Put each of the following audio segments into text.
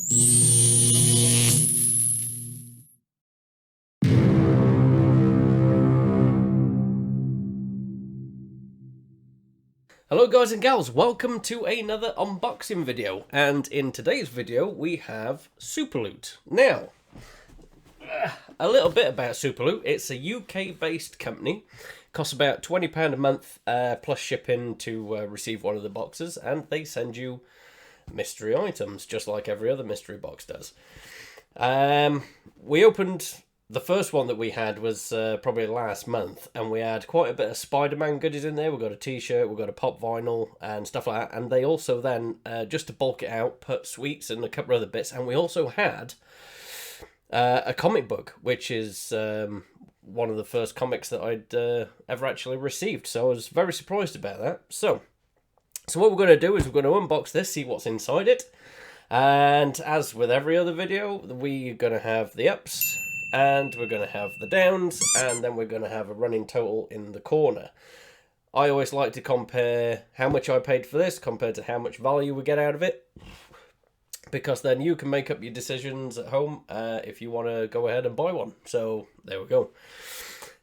Hello guys and gals, welcome to another unboxing video, and in today's video we have Superloot. Now, a little bit about Superloot. It's a UK based company, costs about £20 a month plus shipping to receive one of the boxes, and they send you mystery items just like every other mystery box does. We opened... The first one that we had was probably last month, and we had quite a bit of Spider-Man goodies in there. We got a T-shirt, we got a pop vinyl, and stuff like that. And they also then, just to bulk it out, put sweets and a couple of other bits. And we also had a comic book, which is one of the first comics that I'd ever actually received. So I was very surprised about that. So what we're going to do is we're going to unbox this, see what's inside it. And as with every other video, we're going to have the ups, and we're going to have the downs, and then we're going to have a running total in the corner. I always like to compare how much I paid for this compared to how much value we get out of it, because then you can make up your decisions at home if you want to go ahead and buy one. So there we go.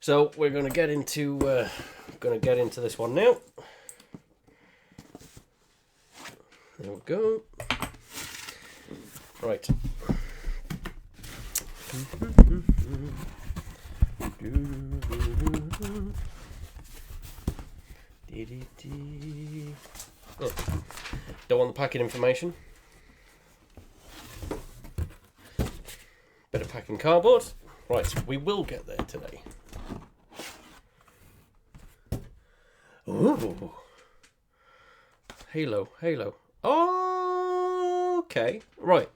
So we're going to get into this one now. There we go. Right. Oh, don't want the packing information. Bit of packing cardboard. Right, we will get there today. Ooh. Halo. Oh, okay. Right.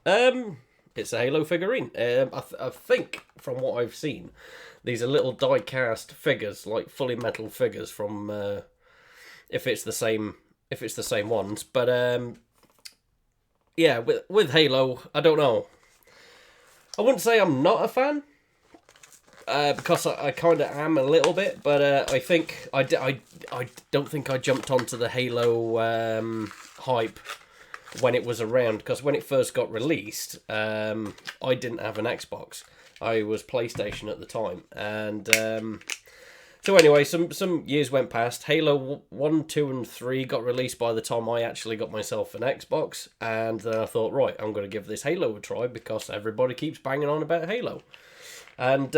It's a Halo figurine. I think from what I've seen, these are little die-cast figures, like fully metal figures from if it's the same ones. But yeah, with Halo, I don't know. I wouldn't say I'm not a fan, because I kind of am a little bit. But I think I don't think I jumped onto the Halo hype when it was around, because when it first got released, I didn't have an Xbox. I was PlayStation at the time, and so anyway, some years went past. Halo 1, 2, and 3 got released by the time I actually got myself an Xbox, and then I thought, right, I'm going to give this Halo a try because everybody keeps banging on about Halo. And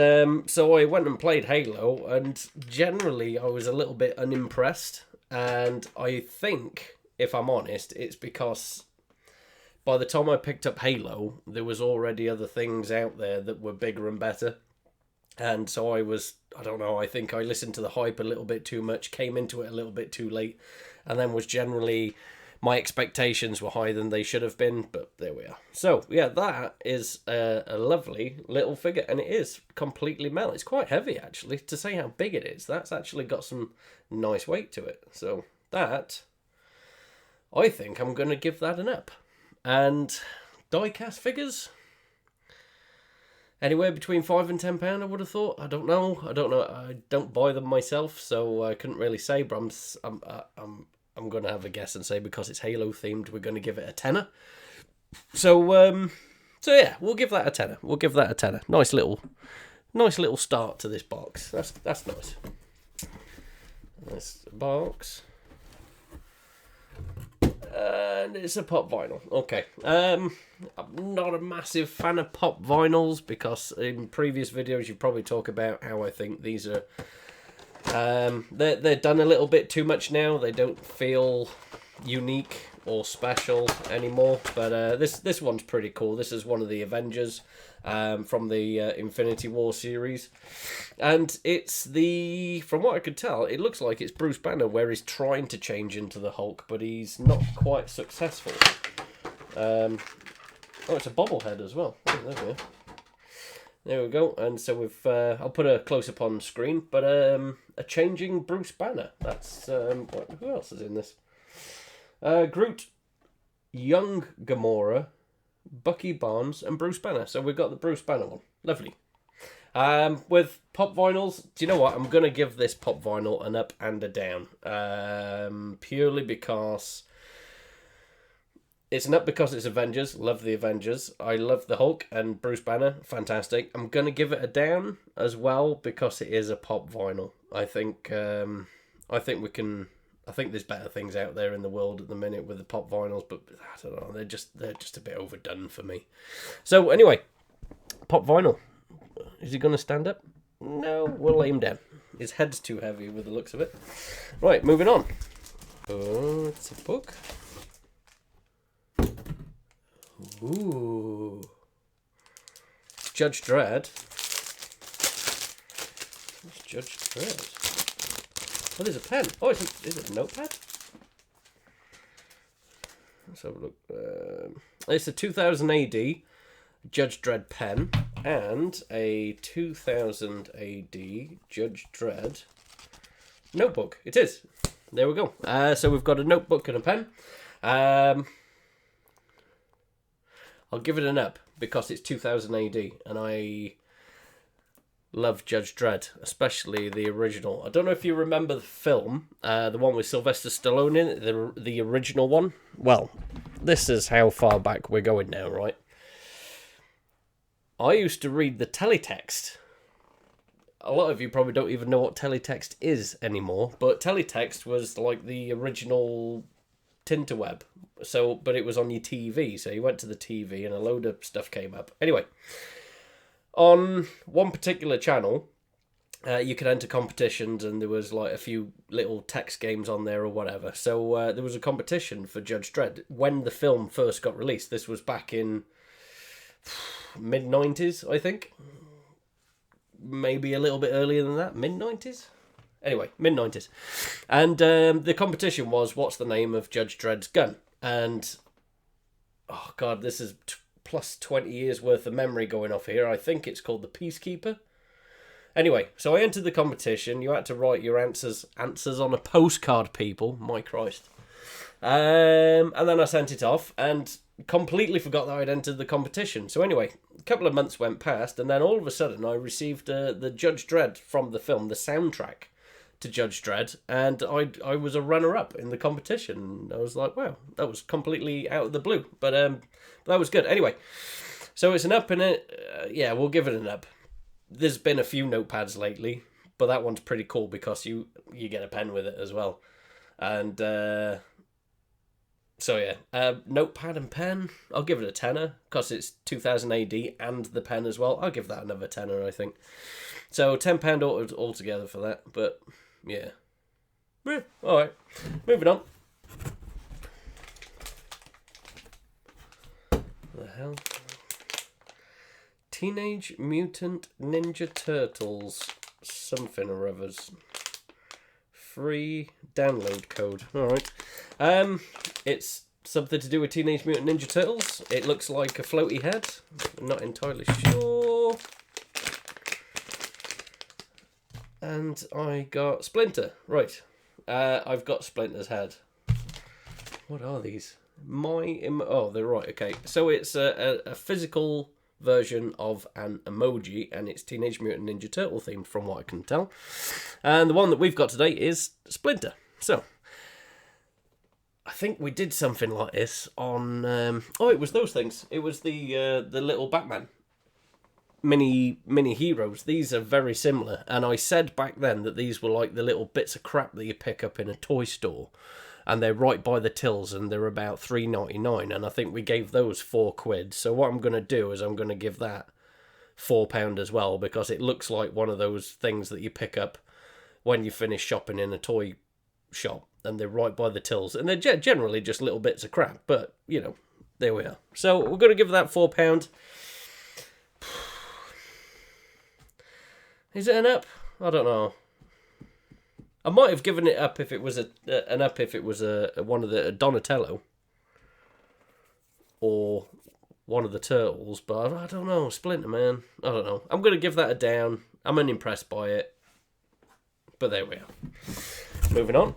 so I went and played Halo, and generally I was a little bit unimpressed, and I think, if I'm honest, it's because by the time I picked up Halo, there was already other things out there that were bigger and better. And so I don't know, I think I listened to the hype a little bit too much, came into it a little bit too late, and then was generally, my expectations were higher than they should have been, but there we are. So, yeah, that is a lovely little figure, and it is completely metal. It's quite heavy, actually, to say how big it is. That's actually got some nice weight to it. So, that... I think I'm going to give that an up. And die-cast figures? Anywhere between £5 and £10, I would have thought. I don't know. I don't buy them myself, so I couldn't really say. But I'm going to have a guess and say because it's Halo themed, we're going to give it a tenner. So yeah, we'll give that a tenner. Nice little start to this box. That's nice. Nice box. And it's a pop vinyl. Okay. I'm not a massive fan of pop vinyls because in previous videos you probably talk about how I think these are they're done a little bit too much now. They don't feel unique or special anymore. But this one's pretty cool. This is one of the Avengers from the Infinity War series, and it's from what I could tell, it looks like it's Bruce Banner, where he's trying to change into the Hulk, but he's not quite successful. Oh, it's a bobblehead as well. Oh, there we go. And so we've I'll put a close up on screen, but a changing Bruce Banner. That's who else is in this? Groot, young Gamora, Bucky Barnes, and Bruce Banner. So we've got the Bruce Banner one. Lovely. With pop vinyls, do you know what? I'm going to give this pop vinyl an up and a down. Purely because It's an up because it's Avengers. Love the Avengers. I love the Hulk and Bruce Banner. Fantastic. I'm gonna give it a down as well because it is a pop vinyl. I think. I think we can. I think there's better things out there in the world at the minute with the pop vinyls, but I don't know. They're just a bit overdone for me. So anyway, pop vinyl. Is he gonna stand up? No, we'll lay him down. His head's too heavy with the looks of it. Right, moving on. Oh, it's a book. Ooh. Judge Dredd. What's Judge Dredd? Oh, there's a pen. Oh, is it a notepad? Let's have a look. It's a 2000 AD Judge Dredd pen and a 2000 AD Judge Dredd notebook. It is. There we go. So we've got a notebook and a pen. I'll give it an up because it's 2000 AD and I love Judge Dredd, especially the original. I don't know if you remember the film, the one with Sylvester Stallone in it, the original one. Well, this is how far back we're going now, right? I used to read the teletext. A lot of you probably don't even know what teletext is anymore, but teletext was like the original Tinterweb. So, but it was on your TV, so you went to the TV and a load of stuff came up. Anyway, on one particular channel, you could enter competitions and there was like a few little text games on there or whatever. So there was a competition for Judge Dredd when the film first got released. This was back in mid-90s, I think. Maybe a little bit earlier than that, mid-90s? Anyway, mid-90s. And the competition was, what's the name of Judge Dredd's gun? And, oh God, this is plus 20 years worth of memory going off here. I think it's called the Peacekeeper. Anyway, so I entered the competition. You had to write your answers on a postcard, people. My Christ. And then I sent it off and completely forgot that I'd entered the competition. So anyway, a couple of months went past and then all of a sudden I received the Judge Dredd from the film, the soundtrack to Judge Dredd, and I was a runner-up in the competition. I was like, wow, that was completely out of the blue, but that was good. Anyway, so it's an up in it. Yeah, we'll give it an up. There's been a few notepads lately, but that one's pretty cool because you get a pen with it as well. And so yeah, notepad and pen, I'll give it a tenner because it's 2000 AD and the pen as well. I'll give that another tenner, I think. So £10 altogether for that, but yeah. Alright, moving on. The hell? Teenage Mutant Ninja Turtles something or others. Free download code. Alright. It's something to do with Teenage Mutant Ninja Turtles. It looks like a floaty head. I'm not entirely sure. And I got Splinter. Right. I've got Splinter's head. What are these? Oh, they're right. Okay. So it's a physical version of an emoji, and it's Teenage Mutant Ninja Turtle themed from what I can tell. And the one that we've got today is Splinter. So I think we did something like this on it was those things. It was the little Batman mini heroes. These are very similar, and I said back then that these were like the little bits of crap that you pick up in a toy store, and they're right by the tills and they're about £3.99, and I think we gave those £4. So what I'm going to do is I'm going to give that £4 as well, because it looks like one of those things that you pick up when you finish shopping in a toy shop, and they're right by the tills, and they're generally just little bits of crap, but you know, there we are. So we're going to give that £4. Is it an up? I don't know. I might have given it up if it was an up if it was one of the Donatello or one of the Turtles, but I don't know. Splinter, man. I don't know. I'm going to give that a down. I'm unimpressed by it. But there we are. Moving on.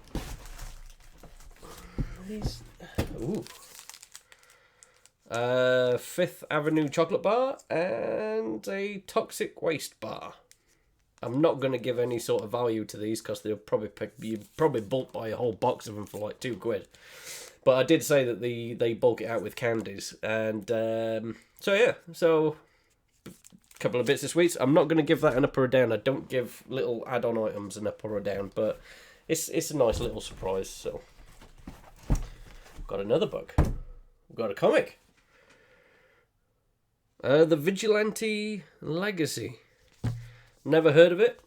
Ooh. Fifth Avenue chocolate bar and a toxic waste bar. I'm not going to give any sort of value to these because they'll probably you probably bulk buy a whole box of them for like £2. But I did say that they bulk it out with candies, and so yeah, so a couple of bits of sweets. I'm not going to give that an up or a down. I don't give little add-on items an up or a down, but it's a nice little surprise. So got another book. We've got a comic. The Vigilante Legacy. Never heard of it.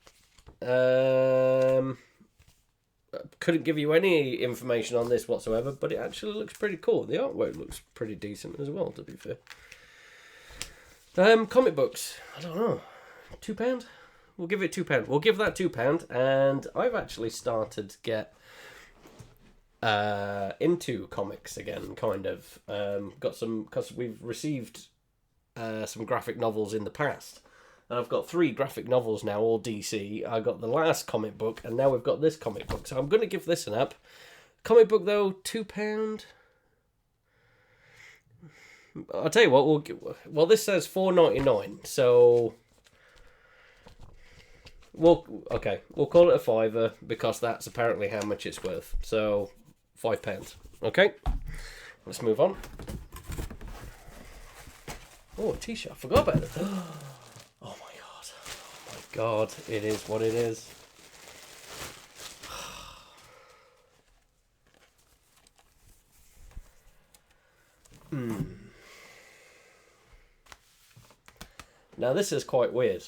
Couldn't give you any information on this whatsoever, but it actually looks pretty cool. The artwork looks pretty decent as well, to be fair. Comic books. I don't know. £2? We'll give it £2. We'll give that £2, and I've actually started to get into comics again, kind of. Got some, because we've received some graphic novels in the past. And I've got 3 graphic novels now, all DC. I got the last comic book, and now we've got this comic book. So I'm going to give this an up. Comic book, though, £2. I'll tell you what, well, this says $4.99, so we'll call it a £5 because that's apparently how much it's worth. So £5. Okay, let's move on. Oh, a t-shirt. I forgot about it. Oh my god, it is what it is. Now this is quite weird,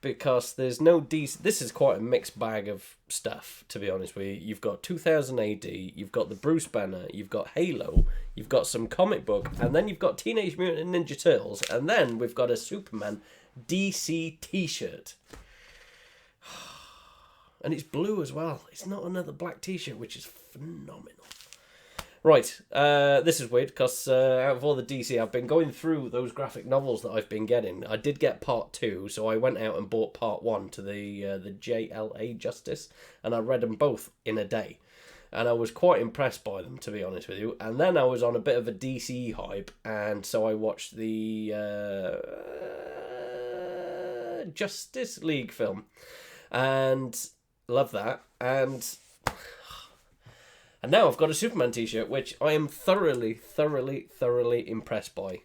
because there's no decent. This is quite a mixed bag of stuff, to be honest with you. You've got 2000 AD, you've got the Bruce Banner, you've got Halo, you've got some comic book, and then you've got Teenage Mutant Ninja Turtles, and then we've got a Superman DC t-shirt. And it's blue as well. It's not another black t-shirt, which is phenomenal. Right, this is weird, because out of all the DC, I've been going through those graphic novels that I've been getting. I did get part 2, so I went out and bought part 1 to the JLA Justice, and I read them both in a day. And I was quite impressed by them, to be honest with you. And then I was on a bit of a DC hype, and so I watched the Justice League film, and love that. And now I've got a Superman t-shirt, which I am thoroughly impressed by.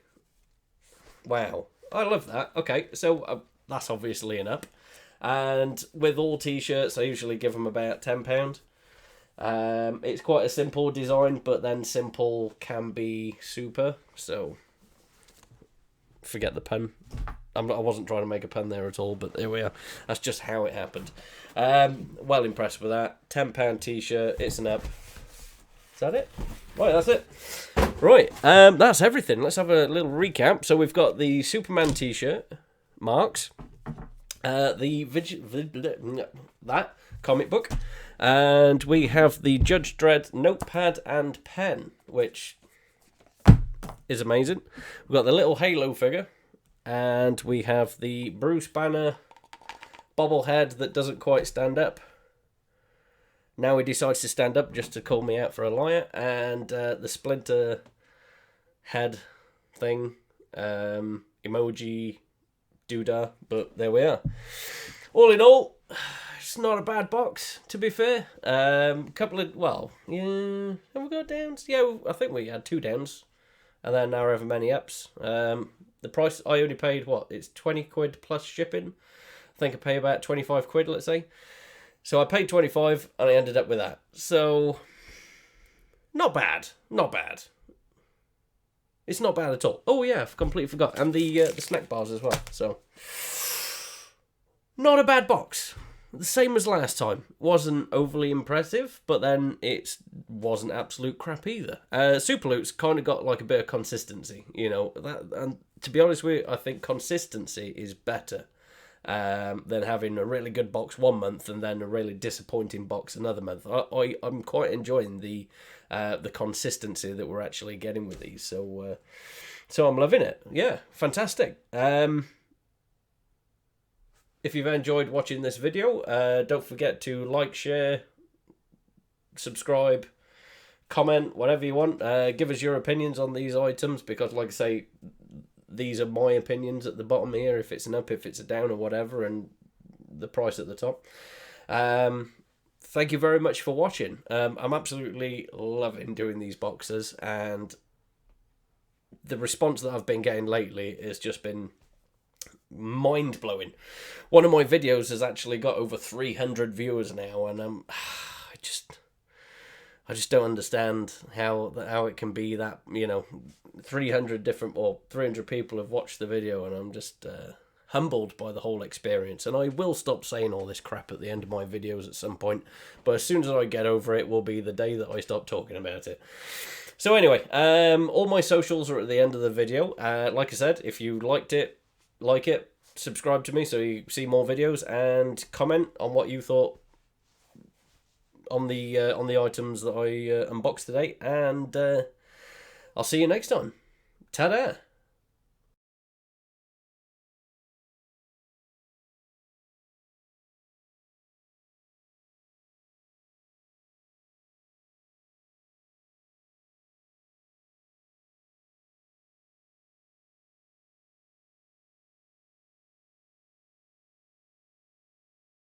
Wow. I love that. Okay, so that's obviously an up. And with all t-shirts, I usually give them about £10. It's quite a simple design, but then simple can be super. So, forget the pun. I wasn't trying to make a pun there at all, but there we are. That's just how it happened. Well impressed with that. £10 t-shirt. It's an up. Is that it? Right, that's it. Right, that's everything. Let's have a little recap. So we've got the Superman t-shirt, Marks, that comic book, and we have the Judge Dredd notepad and pen, which is amazing. We've got the little Halo figure, and we have the Bruce Banner bobblehead that doesn't quite stand up. Now he decides to stand up just to call me out for a liar, and the Splinter head thing, emoji doodah, but there we are. All in all, it's not a bad box, to be fair. Couple of, well, yeah, have we got downs? Yeah, I think we had 2 downs, and then however many ups. The price, I only paid, what, it's 20 quid plus shipping. I think I pay about 25 quid, let's say. So I paid 25 and I ended up with that. So, not bad. Not bad. It's not bad at all. Oh yeah, I've completely forgot. And the snack bars as well. So, not a bad box. The same as last time. Wasn't overly impressive, but then it wasn't absolute crap either. Super Loot's kind of got like a bit of consistency, you know. And to be honest with you, I think consistency is better than having a really good box one month and then a really disappointing box another month. I'm quite enjoying the consistency that we're actually getting with these. So I'm loving it. Yeah, fantastic. If you've enjoyed watching this video, don't forget to like, share, subscribe, comment, whatever you want. Give us your opinions on these items, because like I say, these are my opinions at the bottom here, if it's an up, if it's a down or whatever, and the price at the top. thank you very much for watching. I'm absolutely loving doing these boxes, and the response that I've been getting lately has just been mind-blowing. One of my videos has actually got over 300 viewers now, and I just don't understand how it can be that, 300 different, or 300 people have watched the video, and I'm just humbled by the whole experience. And I will stop saying all this crap at the end of my videos at some point, but as soon as I get over it will be the day that I stop talking about it. So anyway, all my socials are at the end of the video. Like I said, if you liked it, like it, subscribe to me so you see more videos, and comment on what you thought on the items that I unboxed today. And I'll see you next time. Ta-da!